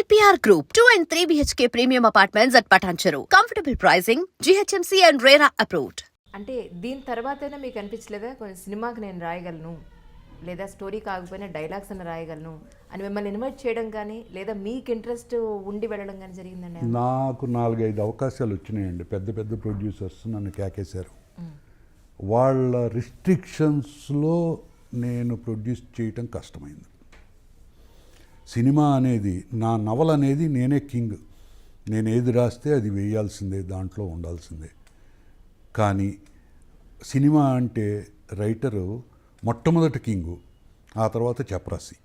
APR Group, 2 and 3 BHK premium apartments at Patancheru. Comfortable pricing, GHMC and RERA approved. అంటే దీని తర్వాతైనా మీకు అనిపించలేదా కొన్ని సినిమాకి నేను రాయగలను లేదా స్టోరీ కాకపోయినా డైలాగ్స్ అని రాయగలను అని మిమ్మల్ని ఇన్వైట్ చేయడం కానీ లేదా మీకు ఇంట్రెస్ట్ ఉండి వెళ్ళడం కానీ జరిగిందండి? నాకు 4-5 అవకాశాలు వచ్చినాయండి. పెద్ద పెద్ద ప్రొడ్యూసర్స్ నన్ను కేకేశారు. వాళ్ళ రిస్ట్రిక్షన్స్లో నేను ప్రొడ్యూస్ చేయటం కష్టమైంది. సినిమా అనేది, నా నవల అనేది నేనే కింగ్. నేను ఏది రాస్తే అది వేయాల్సిందే, దాంట్లో ఉండాల్సిందే. కానీ సినిమా అంటే రైటరు మొట్టమొదటి కింగు, ఆ తర్వాత చపరాసి.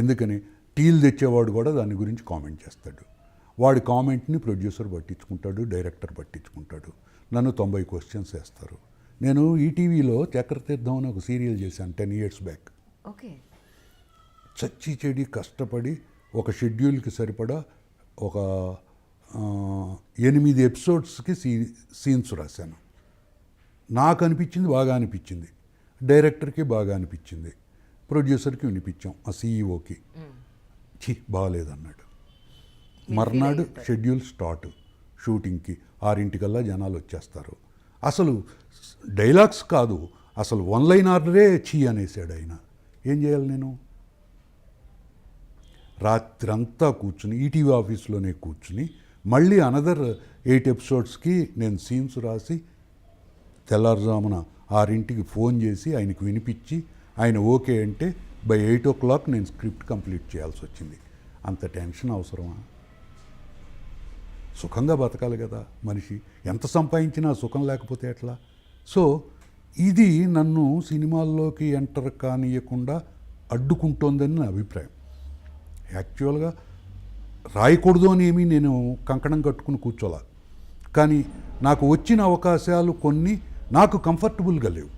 ఎందుకని టీలు తెచ్చేవాడు కూడా దాని గురించి కామెంట్ చేస్తాడు. వాడి కామెంట్ని ప్రొడ్యూసర్ పట్టించుకుంటాడు, డైరెక్టర్ పట్టించుకుంటాడు. నన్ను 90 క్వశ్చన్స్ వేస్తారు. నేను ఈటీవీలో చక్రతీర్థం అని ఒక సీరియల్ చేశాను 10 years బ్యాక్. ఓకే. చచ్చి చెడి కష్టపడి ఒక షెడ్యూల్కి సరిపడా ఒక 8 ఎపిసోడ్స్కి సీన్స్ రాశాను. నాకు అనిపించింది, బాగా అనిపించింది. డైరెక్టర్కి బాగా అనిపించింది. ప్రొడ్యూసర్కి వినిపించాం, ఆ సీఈఓకి. బాగాలేదన్నాడు. మర్నాడు షెడ్యూల్ స్టార్ట్. షూటింగ్కి 6 జనాలు వచ్చేస్తారు. అసలు డైలాగ్స్ కాదు, అసలు 1 line ఆర్డరే అనేసాడు ఆయన. ఏం చేయాలి నేను? రాత్రంతా కూర్చుని ఈటీవీ ఆఫీస్లోనే కూర్చుని మళ్ళీ అనదర్ 8 episodes నేను సీన్స్ రాసి తెల్లారుజామున 6 ఫోన్ చేసి ఆయనకు వినిపించి ఆయన ఓకే అంటే by 8 o'clock నేను స్క్రిప్ట్ కంప్లీట్ చేయాల్సి వచ్చింది. అంత టెన్షన్ అవసరమా? సుఖంగా బతకాలి కదా మనిషి. ఎంత సంపాదించినా సుఖం లేకపోతే ఎట్లా? సో ఇది నన్ను సినిమాల్లోకి ఎంటర్ కానియకుండా అడ్డుకుంటోందని నా అభిప్రాయం. యాక్చువల్గా రాయకూడదు అని ఏమీ నేను కంకణం కట్టుకుని కూర్చోలా. కానీ నాకు వచ్చిన అవకాశాలు కొన్ని నాకు కంఫర్టబుల్గా లేవు.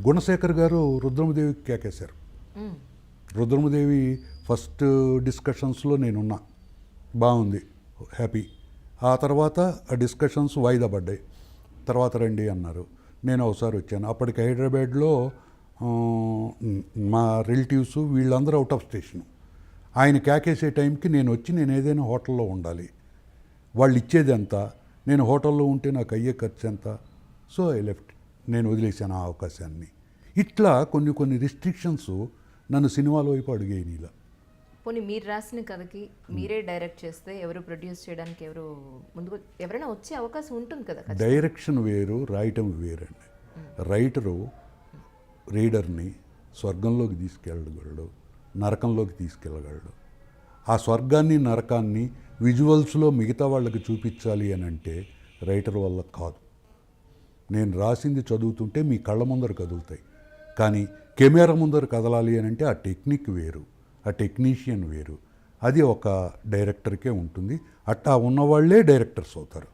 గుణశేఖర్ గారు రుద్రమదేవికి కేకేశారు. రుద్రమదేవి ఫస్ట్ డిస్కషన్స్లో నేనున్నా, బాగుంది, హ్యాపీ. ఆ తర్వాత ఆ డిస్కషన్స్ వాయిదా పడ్డాయి. తర్వాత రండి అన్నారు. నేను ఒకసారి వచ్చాను. అప్పటికి హైదరాబాద్లో మా రిలేటివ్స్ వీళ్ళందరూ అవుట్ ఆఫ్ స్టేషను. ఆయన కేకేసే టైంకి నేను వచ్చి నేను ఏదైనా హోటల్లో ఉండాలి. వాళ్ళు ఇచ్చేది ఎంత, నేను హోటల్లో ఉంటే నాకు అయ్యే ఖర్చు ఎంత. So I left. నేను వదిలేశాను ఆ అవకాశాన్ని. ఇట్లా కొన్ని రిస్ట్రిక్షన్స్ నన్ను సినిమాల వైపు అడుగేయనిలా. పోనీ మీరు రాసిన కథకి మీరే డైరెక్ట్ చేస్తే ఎవరు ప్రొడ్యూస్ చేయడానికి ముందుకు ఎవరైనా వచ్చే అవకాశం ఉంటుంది కదా? డైరెక్షన్ వేరు, రాయటం వేరండి. రైటరు రీడర్ని స్వర్గంలోకి తీసుకెళ్ళగలడు, నరకంలోకి తీసుకెళ్ళగలడు. ఆ స్వర్గాన్ని నరకాన్ని విజువల్స్లో మిగతా వాళ్ళకి చూపించాలి అని అంటే రైటర్ వల్ల కాదు. నేను రాసింది చదువుతుంటే మీ కళ్ళ ముందర కదులుతాయి, కానీ కెమెరా ముందర కదలాలి అని అంటే ఆ టెక్నిక్ వేరు, ఆ టెక్నీషియన్ వేరు. అది ఒక డైరెక్టర్కే ఉంటుంది. అట్టా ఉన్నవాళ్లే డైరెక్టర్స్ అవుతారు.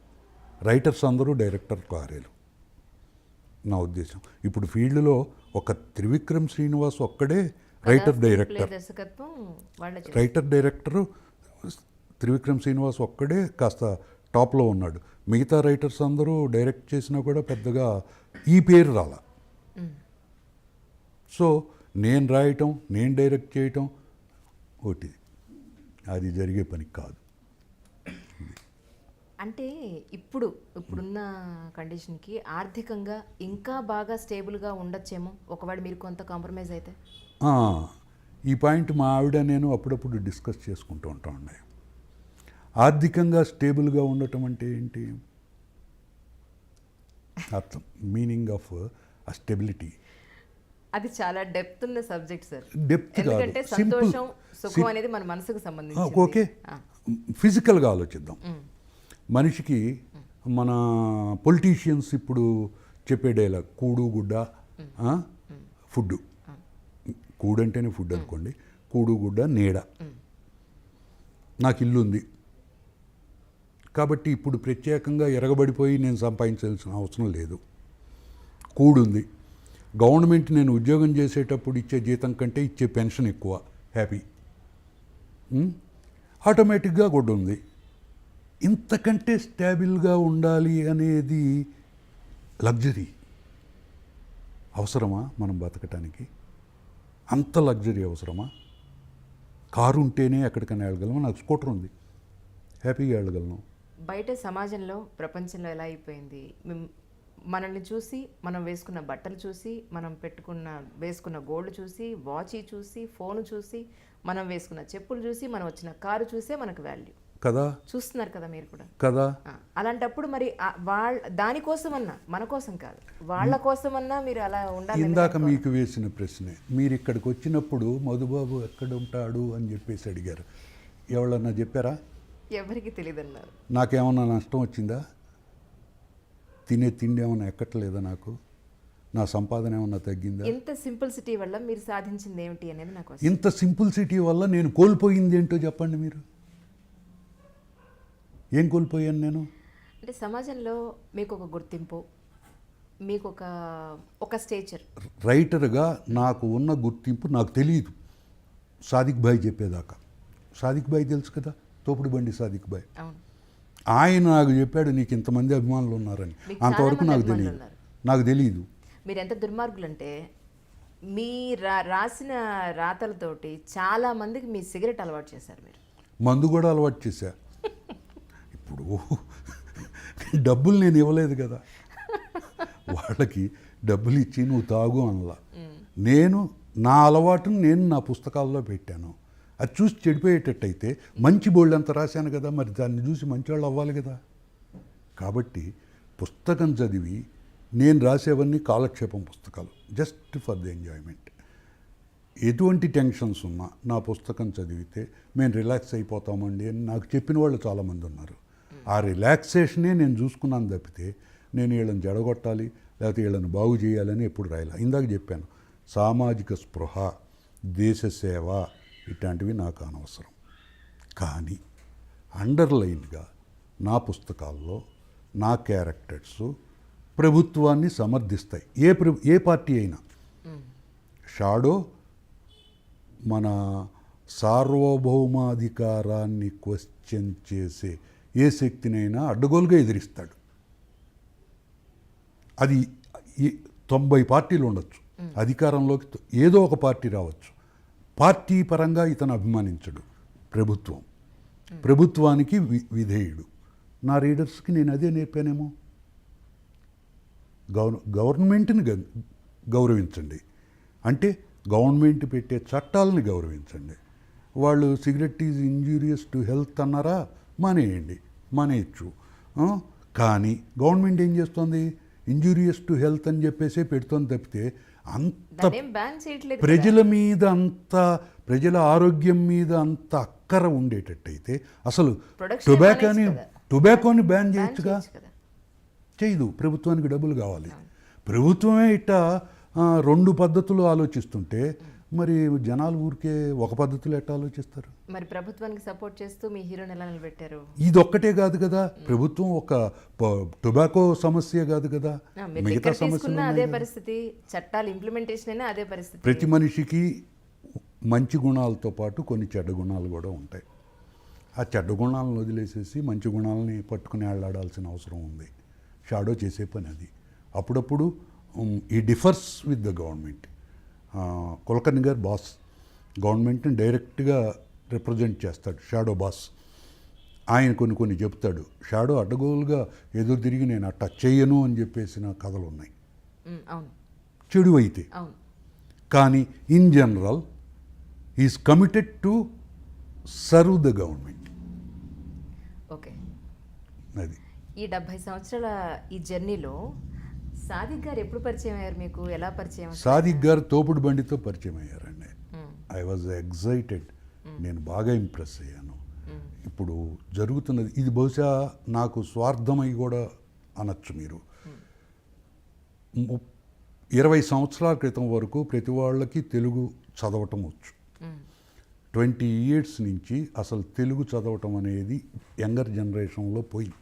రైటర్స్ అందరూ డైరెక్టర్ కారేలు నా ఉద్దేశం. ఇప్పుడు ఫీల్డ్లో ఒక త్రివిక్రమ్ శ్రీనివాస్ ఒక్కడే రైటర్ డైరెక్టరు త్రివిక్రమ్ శ్రీనివాస్ ఒక్కడే కాస్త టాప్లో ఉన్నాడు. మిగతా రైటర్స్ అందరూ డైరెక్ట్ చేసినా కూడా పెద్దగా ఈ పేరు రాల. సో నేను రాయటం, నేను డైరెక్ట్ చేయటం ఒకటి, అది జరిగే పని కాదు. అంటే ఇప్పుడున్న కండిషన్కి ఆర్థికంగా ఇంకా బాగా స్టేబుల్గా ఉండొచ్చేమో ఒకవేళ మీరు కొంత కాంప్రమైజ్ అయితే. ఈ పాయింట్ మా ఆవిడ నేను అప్పుడప్పుడు డిస్కస్ చేసుకుంటూ ఉంటామండి. ఆర్థికంగా స్టేబుల్గా ఉండటం అంటే ఏంటి అర్థం, మీనింగ్ ఆఫ్ ఆ స్టెబిలిటీ. అది చాలా డెప్త్ ఉన్న సబ్జెక్ట్ సార్. డెప్త్ ఎందుకంటే సంతోషం, సుఖం అనేది మన మనసుకు సంబంధించి. ఓకే, ఫిజికల్గా ఆలోచిద్దాం. మనిషికి మన పొలిటీషియన్స్ ఇప్పుడు చెప్పే డైలాగ్ కూడు గుడ్డ ఫుడ్. కూడు అంటేనే ఫుడ్ అనుకోండి, కూడు గుడ్డ నీడ. నాకు ఇల్లు ఉంది కాబట్టి ఇప్పుడు ప్రత్యేకంగా ఎరగబడిపోయి నేను సంపాదించాల్సిన అవసరం లేదు. కూడుంది. గవర్నమెంట్ నేను ఉద్యోగం చేసేటప్పుడు ఇచ్చే జీతం కంటే ఇచ్చే పెన్షన్ ఎక్కువ, హ్యాపీ. ఆటోమేటిక్గా కూడా ఉంది. ఇంతకంటే స్టేబుల్గా ఉండాలి అనేది లగ్జరీ. అవసరమా మనం బతకటానికి? అంత లగ్జరీ అవసరమా? కారు ఉంటేనే ఎక్కడికైనా వెళ్ళగలను, నాకు స్కూటర్ ఉంది, హ్యాపీగా వెళ్ళగలను. బయట సమాజంలో ప్రపంచంలో ఎలా అయిపోయింది, మనల్ని చూసి, మనం వేసుకున్న బట్టలు చూసి, మనం వేసుకున్న గోల్డ్ చూసి, వాచ్ చూసి, ఫోన్ చూసి, మనం వేసుకున్న చెప్పులు చూసి, మనం వచ్చిన కారు చూసే మనకు వాల్యూ కదా, చూస్తున్నారు కదా మీరు కూడా కదా. అలాంటప్పుడు మరి దానికోసమన్నా, మన కోసం కాదు, వాళ్ళ కోసమన్నా మీరు అలా ఉండాలి. ఇందాక మీకు వేసిన ప్రశ్నే, మీరు ఇక్కడికి వచ్చినప్పుడు మధుబాబు ఎక్కడ ఉంటాడు అని చెప్పేసి అడిగారు. ఎవరన్నా చెప్పారా? ఎవరికి తెలియదు అన్నారు. నాకేమన్నా నష్టం వచ్చిందా? తినే తిండి ఏమన్నా ఎక్కట్లేదా? నాకు నా సంపాదన ఏమన్నా తగ్గిందా? ఇంత సింపుల్సిటీ వల్ల మీరు సాధించింది ఏమిటి అనేది నాకు ఇంత సింపుల్సిటీ వల్ల నేను కోల్పోయింది ఏంటో చెప్పండి మీరు. ఏం కోల్పోయాను నేను? అంటే సమాజంలో మీకు ఒక గుర్తింపు, మీకు ఒక స్టేచర్. రైటర్గా నాకు ఉన్న గుర్తింపు నాకు తెలియదు సాదిక్ భాయ్ చెప్పేదాకా. సాదిక్ భాయ్ తెలుసు కదా, తోపుడు బండి సాదిక్ భాయ్. అవును, ఆయన నాకు చెప్పాడు నీకు ఇంతమంది అభిమానులు ఉన్నారని. అంతవరకు నాకు తెలియదు. మీరు ఎంత దుర్మార్గులు అంటే మీ రాసిన రాతలతోటి చాలా మందికి మీ సిగరెట్ అలవాటు చేశారు. మీరు మందు కూడా అలవాటు చేశా. ఇప్పుడు డబ్బులు నేను ఇవ్వలేదు కదా, వాళ్ళకి డబ్బులు ఇచ్చి నువ్వు తాగు అనలా. నేను నా అలవాటును నేను నా పుస్తకాల్లో పెట్టాను. అది చూసి చెడిపోయేటట్టయితే మంచి బోళ్ళు అంత రాశాను కదా, మరి దాన్ని చూసి మంచివాళ్ళు అవ్వాలి కదా. కాబట్టి పుస్తకం చదివి నేను రాసేవన్నీ కాలక్షేపం పుస్తకాలు, జస్ట్ ఫర్ ది ఎంజాయ్మెంట్. ఎటువంటి టెన్షన్స్ ఉన్నా నా పుస్తకం చదివితే మేము రిలాక్స్ అయిపోతామండి అని నాకు చెప్పిన వాళ్ళు చాలామంది ఉన్నారు. ఆ రిలాక్సేషనే నేను చూసుకున్నాను తప్పితే నేను వీళ్ళని జడగొట్టాలి లేకపోతే వీళ్ళని బాగు చేయాలని ఎప్పుడు రాయాలి. ఇందాక చెప్పాను, సామాజిక స్పృహ, దేశ సేవ ఇట్లాంటివి నాకు అనవసరం. కానీ అండర్లైన్గా నా పుస్తకాల్లో నా క్యారెక్టర్స్ ప్రభుత్వాన్ని సమర్థిస్తాయి. ఏ పార్టీ అయినా. షాడో మన సార్వభౌమాధికారాన్ని క్వశ్చన్ చేసే ఏ శక్తినైనా అడ్డగోలుగా ఎదిరిస్తాడు. అది 90 పార్టీలు ఉండొచ్చు, అధికారంలోకి ఏదో ఒక పార్టీ రావచ్చు, పార్టీ పరంగా ఇతను అభిమానించడు. ప్రభుత్వానికి విధేయుడు. నా రీడర్స్కి నేను అదే నేర్పానేమో. గవర్నమెంట్ని గౌరవించండి అంటే గవర్నమెంట్ పెట్టే చట్టాలని గౌరవించండి. వాళ్ళు cigarette is injurious to health అన్నారా, మానేయచ్చు. కానీ గవర్నమెంట్ ఏం చేస్తుంది, ఇంజూరియస్ టు హెల్త్ అని చెప్పేసే పెడుతుంది తప్పితే అంత ప్రజల మీద అంత ప్రజల ఆరోగ్యం మీద అంత అక్కర ఉండేటట్టయితే అసలు టొబాకోని బ్యాన్ చేయొచ్చుగా. చేయదు. ప్రభుత్వానికి డబ్బులు కావాలి. ప్రభుత్వమే ఇట్టా 2 పద్ధతులు ఆలోచిస్తుంటే మరి జనాలు ఊరికే ఒక పద్ధతిలో ఎట్లా ఆలోచిస్తారు? మరి ప్రభుత్వానికి సపోర్ట్ చేస్తూ మీ హీరోని ఎలా నిలబెట్టారు? ఇది ఒక్కటే కాదు కదా, ప్రభుత్వం ఒక టొబాకో సమస్య కాదు కదా, మిగతా సమస్యలు అదే పరిస్థితి, చట్టాలు ఇంప్లిమెంటేషన్ అయినా అదే పరిస్థితి. ప్రతి మనిషికి మంచి గుణాలతో పాటు కొన్ని చెడ్డ గుణాలు కూడా ఉంటాయి. ఆ చెడ్డ గుణాలను వదిలేసేసి మంచి గుణాలని పట్టుకుని ఆడాల్సిన అవసరం ఉంది. షాడో చేసే పని అది. అప్పుడప్పుడు ఈ differs with the government. Kulkarni గారు బాస్, గవర్నమెంట్ని డైరెక్ట్గా రిప్రజెంట్ చేస్తాడు షాడో బాస్. ఆయన కొన్ని చెప్తాడు. షాడో అడ్డగోలుగా ఎదురు తిరిగి నేను అట్టా చెయ్యను అని చెప్పేసిన కథలు ఉన్నాయి, చెడు అయితే. కానీ in general is committed to serve the government. Okay, అది ఈ 70 సంవత్సరాల ఈ జర్నీలో సాదిక్ గారు ఎప్పుడు పరిచయం అయ్యారు మీకు? ఎలా పరిచయం? సాదిక్ గారు తోపుడు బండితో పరిచయం అయ్యారండి. I was excited. నేను బాగా ఇంప్రెస్ అయ్యాను. ఇప్పుడు జరుగుతున్నది ఇది బహుశా నాకు స్వార్థమై కూడా అనొచ్చు మీరు. 20 సంవత్సరాల క్రితం వరకు ప్రతి వాళ్ళకి తెలుగు చదవటం వచ్చు. 20 years నుంచి అసలు తెలుగు చదవటం అనేది యంగర్ జనరేషన్లో పోయింది.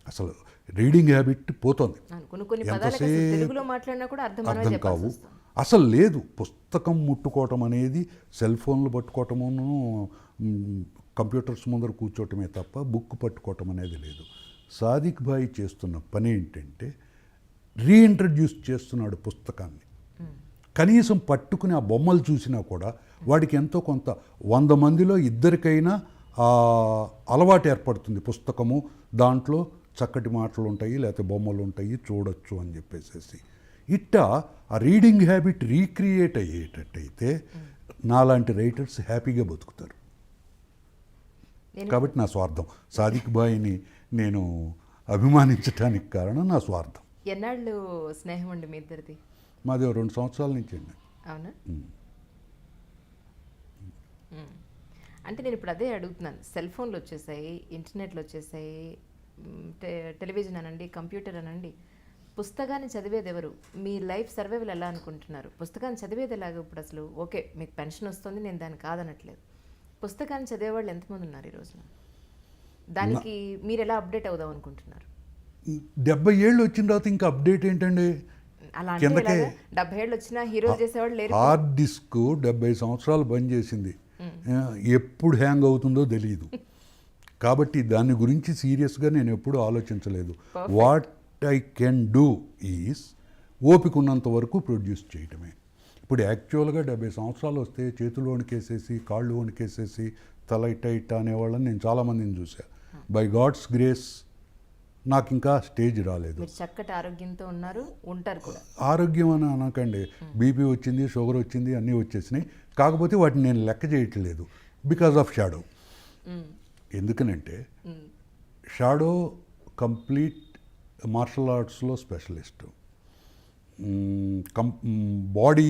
అసలు రీడింగ్ హ్యాబిట్ పోతుంది. అర్థం కావు అసలు లేదు. పుస్తకం ముట్టుకోవటం అనేది సెల్ ఫోన్లు పట్టుకోవటమును కంప్యూటర్స్ ముందర కూర్చోవటమే తప్ప బుక్ పట్టుకోవటం అనేది లేదు. సాదిక్ భాయ్ చేస్తున్న పని ఏంటంటే రీఇంట్రడ్యూస్ చేస్తున్నాడు పుస్తకాన్ని. కనీసం పట్టుకుని ఆ బొమ్మలు చూసినా కూడా వాడికి ఎంతో కొంత 100 మందిలో ఇద్దరికైనా ఆ అలవాటు ఏర్పడుతుంది. పుస్తకము దాంట్లో చక్కటి మాటలు ఉంటాయి, లేకపోతే బొమ్మలు ఉంటాయి, చూడొచ్చు అని చెప్పేసి ఇట్టా ఆ రీడింగ్ హ్యాబిట్ రీక్రియేట్ అయ్యేటట్టయితే నాలాంటి రైటర్స్ హ్యాపీగా బతుకుతారు. కాబట్టి నా స్వార్థం. సాదిక్ బాయ్ని నేను అభిమానించడానికి కారణం నా స్వార్థం. ఎన్నాళ్ళు స్నేహం అండి మీ ఇద్దరిది? మాది 2 సంవత్సరాల నుంచి అండి. అవునా? అంటే నేను ఇప్పుడు అదే అడుగుతున్నాను. సెల్ ఫోన్లు వచ్చేసాయి, ఇంటర్నెట్లు వచ్చేసాయి, టెలివిజన్ అనండి, కంప్యూటర్ అనండి, పుస్తకాన్ని చదివేది ఎవరు? మీ లైఫ్ సర్వైవల్ ఎలా అనుకుంటున్నారు? పుస్తకాన్ని చదివేది ఎలాగ ఇప్పుడు అసలు? ఓకే, మీకు పెన్షన్ వస్తుంది, నేను దాన్ని కాదనట్లేదు. పుస్తకాన్ని చదివేవాళ్ళు ఎంతమంది ఉన్నారు ఈ రోజున? దానికి మీరు ఎలా అప్డేట్ అవుదాం అనుకుంటున్నారు? 70 ఏళ్ళు వచ్చిన తర్వాత ఇంకా అప్డేట్ ఏంటండి? అలా అంటే 70 ఏళ్ళు వచ్చినా హీరో చేసేవాళ్ళు లేరు. హార్డ్ డిస్క్ 70 సంవత్సరాలు బంద్ చేసింది, ఎప్పుడు హ్యాంగ్ అవుతుందో తెలియదు. కాబట్టి దాని గురించి సీరియస్గా నేను ఎప్పుడూ ఆలోచించలేదు. What I can do is ఓపిక ఉన్నంత వరకు ప్రొడ్యూస్ చేయటమే. ఇప్పుడు యాక్చువల్గా 70 సంవత్సరాలు వస్తే చేతులు వణికేసేసి, కాళ్ళు వణికేసేసి, తల ఇట్ట ఇట్ట అనేవాళ్ళని నేను చాలామందిని చూసా. బై గాడ్స్ గ్రేస్ నాకు ఇంకా స్టేజ్ రాలేదు. మీరు చక్కటి ఆరోగ్యంతో ఉన్నారు, ఉంటారు కూడా. ఆరోగ్యం అని అనకండి, బీపీ వచ్చింది, షుగర్ వచ్చింది, అన్నీ వచ్చేసినాయి. కాకపోతే వాటిని నేను లెక్క చేయట్లేదు బికాజ్ ఆఫ్ షాడో. ఎందుకనంటే షాడో కంప్లీట్ మార్షల్ ఆర్ట్స్లో స్పెషలిస్టు, బాడీ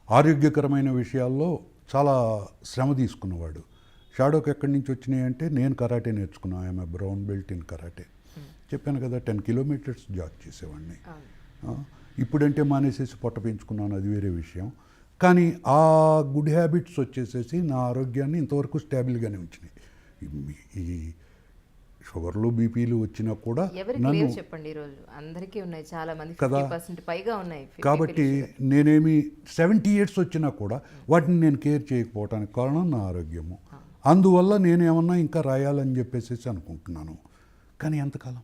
ఆరోగ్యకరమైన విషయాల్లో చాలా శ్రమ తీసుకున్నవాడు. షాడోకి ఎక్కడి నుంచి వచ్చినాయి అంటే నేను కరాటే నేర్చుకున్నాను. I'm brown belt in karate. చెప్పాను కదా, 10 కిలోమీటర్స్ జాగ్ చేసేవాడిని. ఇప్పుడంటే మానేసేసి పొట్ట పెంచుకున్నాను, అది వేరే విషయం. కానీ ఆ గుడ్ హ్యాబిట్స్ వచ్చేసేసి నా ఆరోగ్యాన్ని ఇంతవరకు స్టేబుల్గానే ఉంచినాయి. ఈ షుగర్లు, బీపీలు వచ్చినా కూడా నన్ను చెప్పండి, ఈరోజు అందరికీ ఉన్నాయి, చాలా మంది 50% పైగా ఉన్నాయి. కాబట్టి నేనేమి 70 ఇయర్స్ వచ్చినా కూడా వాటిని నేను కేర్ చేయకపోవటానికి కారణం నా ఆరోగ్యము. అందువల్ల నేనేమన్నా ఇంకా రాయాలని చెప్పేసి అనుకుంటున్నాను. కానీ ఎంతకాలం?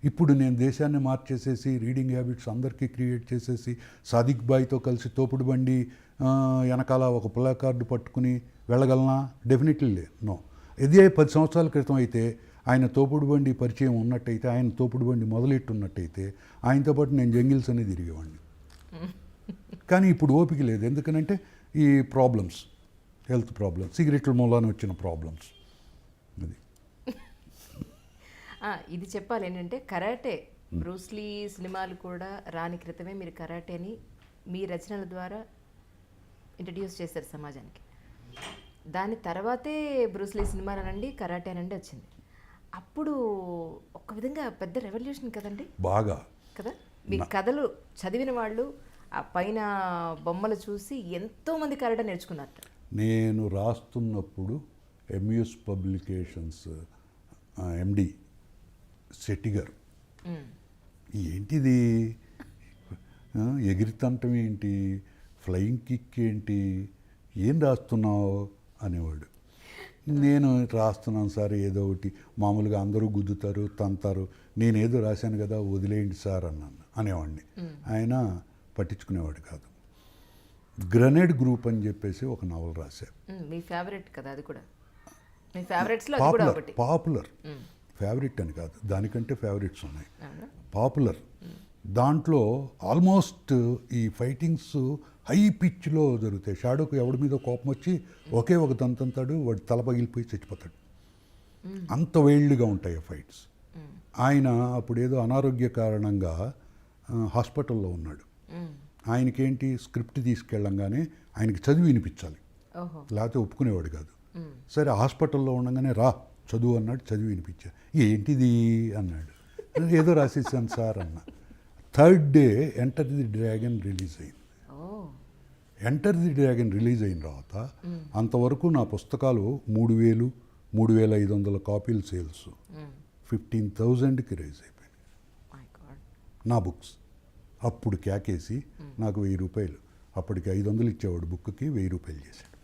ఇప్పుడు నేను దేశాన్ని మార్చేసేసి రీడింగ్ హ్యాబిట్స్ అందరికీ క్రియేట్ చేసేసి సాదిక్ బాయ్తో కలిసి తోపుడు బండి వెనకాల ఒక ప్లాకార్డు పట్టుకుని వెళ్ళగలనా? Definitely no. ఇదే 10 సంవత్సరాల క్రితం అయితే ఆయన తోపుడు బండి పరిచయం ఉన్నట్టయితే, ఆయన తోపుడు బండి మొదలెట్టున్నట్టయితే ఆయనతో పాటు నేను జంగిల్స్ అనేది తిరిగేవాడిని. కానీ ఇప్పుడు ఓపిక లేదు. ఎందుకనంటే ఈ ప్రాబ్లమ్స్, హెల్త్ ప్రాబ్లమ్స్, సిగరెట్ల మూలాన వచ్చిన ప్రాబ్లమ్స్. అది ఇది చెప్పాలి ఏంటంటే కరాటే, బ్రూస్లీ సినిమాలు కూడా రాని క్రితమే మీరు కరాటేని మీ రచనల ద్వారా ఇంట్రడ్యూస్ చేశారు సమాజానికి. దాని తర్వాతే బ్రూస్లీ సినిమాలు అనండి, కరాటే అనండి వచ్చింది. అప్పుడు ఒక విధంగా పెద్ద రెవల్యూషన్ కదండి. బాగా కదా. మీ కథలు చదివిన వాళ్ళు ఆ పైన బొమ్మలు చూసి ఎంతోమంది కరాటే నేర్చుకున్నారు. నేను రాస్తున్నప్పుడు ఎంయూస్ పబ్లికేషన్స్ ఎండి శెట్టి గారు, ఏంటిది ఎగిరితంటం ఏంటి, ఫ్లయింగ్ కిక్ ఏంటి, ఏం రాస్తున్నావు అనేవాడు. నేను రాస్తున్నాను సార్ ఏదో ఒకటి, మామూలుగా అందరూ గుద్దుతారు, తంతారు, నేనేదో రాశాను కదా వదిలేయండి సార్ అనేవాడిని. ఆయన పట్టించుకునేవాడు కాదు. గ్రెనేడ్ గ్రూప్ అని చెప్పేసి ఒక నవల రాశారు. మీ ఫేవరెట్ కదా అది కూడా? మీ ఫేవరెట్స్లో అది కూడా ఒకటి. పాపులర్, ఫేవరెట్ అని కాదు, దానికంటే ఫేవరెట్స్ ఉన్నాయి. పాపులర్ దాంట్లో ఆల్మోస్ట్ ఈ ఫైటింగ్స్ హై పిచ్లో జరుగుతాయి. షాడోకు ఎవడి మీద కోపం వచ్చి ఒకే ఒక తంతాడు, వాడు తల పగిలిపోయి చచ్చిపోతాడు. అంత వైల్డ్గా ఉంటాయి ఆ ఫైట్స్. ఆయన అప్పుడు ఏదో అనారోగ్య కారణంగా హాస్పిటల్లో ఉన్నాడు. ఆయనకేంటి, స్క్రిప్ట్ తీసుకెళ్ళంగానే ఆయనకి చదివి వినిపించాలి, లేకపోతే ఒప్పుకునేవాడు కాదు. సరే హాస్పిటల్లో ఉండగానే రా చదువు అన్నాడు, చదివి వినిపించా. ఏంటిది అన్నాడు. ఏదో రాసేసాను సార్ అన్న. Third day enter the dragon release అయింది. ఎంటర్ ది డ్రాగన్ రిలీజ్ అయిన తర్వాత అంతవరకు నా పుస్తకాలు 3,000, 3,500 కాపీలు సేల్స్, 15,000కి రైజ్ అయిపోయినాయి నా బుక్స్. అప్పుడు క్యాకేసి నాకు 1,000 రూపాయలు, అప్పటికి 500 ఇచ్చేవాడు బుక్కి, 1,000 రూపాయలు చేశాడు.